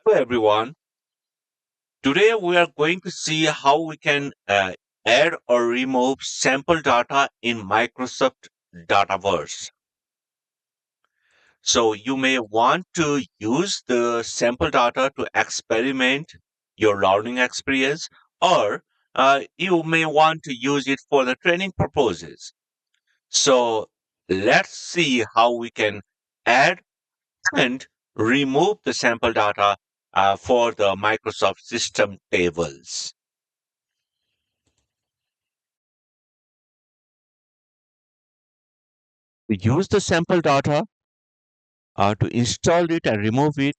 Hello everyone. Today we are going to see how we can add or remove sample data in Microsoft Dataverse. So you may want to use the sample data to experiment your learning experience, or you may want to use it for the training purposes. So let's see how we can add and remove the sample data for the Microsoft system tables. Use the sample data to install it and remove it.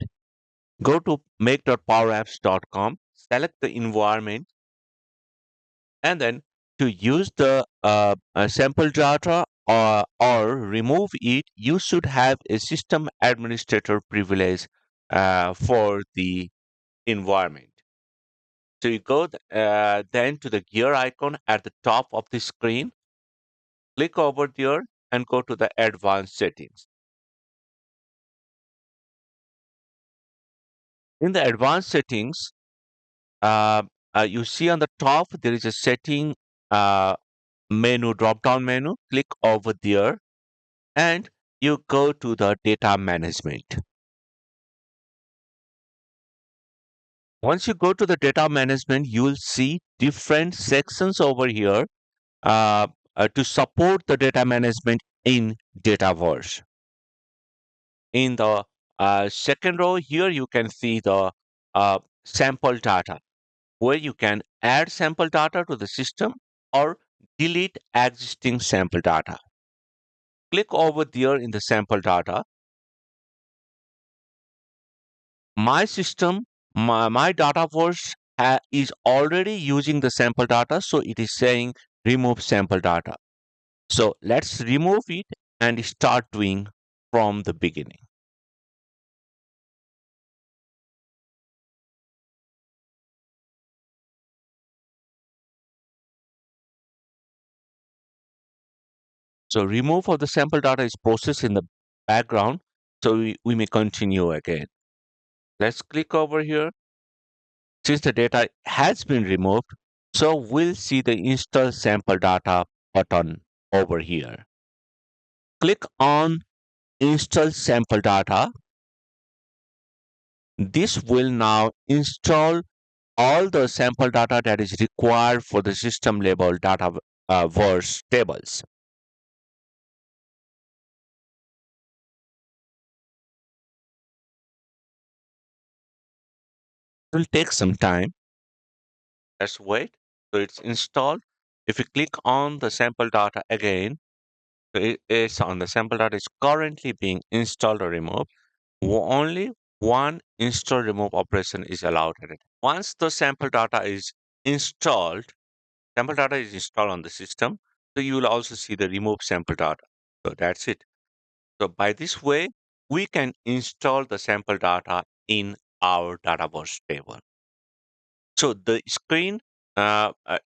Go to make.powerapps.com, select the environment, and then to use the sample data or remove it, you should have a system administrator privilege for the environment. So you go then to the gear icon at the top of the screen, click over there and go to the advanced settings. In the advanced settings, uh, you see on the top there is a setting uh, menu, drop down menu. Click over there and you go to the data management. Once you go to the data management, you will see different sections over here uh, to support the data management in Dataverse. In the second row here, you can see the sample data, where you can add sample data to the system or delete existing sample data. Click over there in the sample data. My system, my Dataverse is already using the sample data, so it is saying remove sample data. So let's remove it and start doing from the beginning. So remove of the sample data is processed in the background. So we may continue again. Let's click over here. Since the data has been removed, so we'll see the install sample data button over here. Click on install sample data. This will now install all the sample data that is required for the system level data verse tables. It will take some time. Let's wait. So it's installed. If you click on the sample data again, so it is on the sample data is currently being installed or removed. Only one install remove operation is allowed at it. Once the sample data is installed on the system, so you will also see the remove sample data. So that's it. So by this way, we can install the sample data in our Dataverse table. So the screen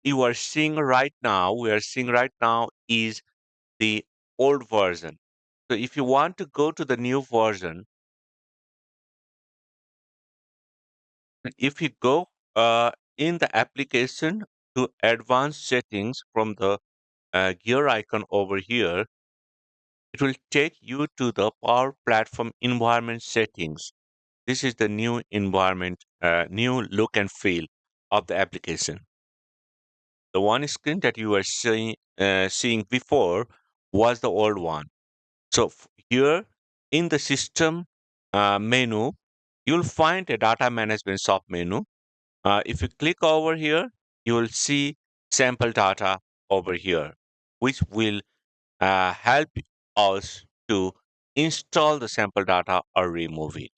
you are seeing right now, we are seeing right now is the old version. So if you want to go to the new version, if you go in the application to advanced settings from the gear icon over here, it will take you to the Power Platform environment settings. This is the new environment, new look and feel of the application. The one screen that you were seeing before was the old one. So here in the system menu, you'll find a data management sub menu. If you click over here, you will see sample data over here, which will help us to install the sample data or remove it.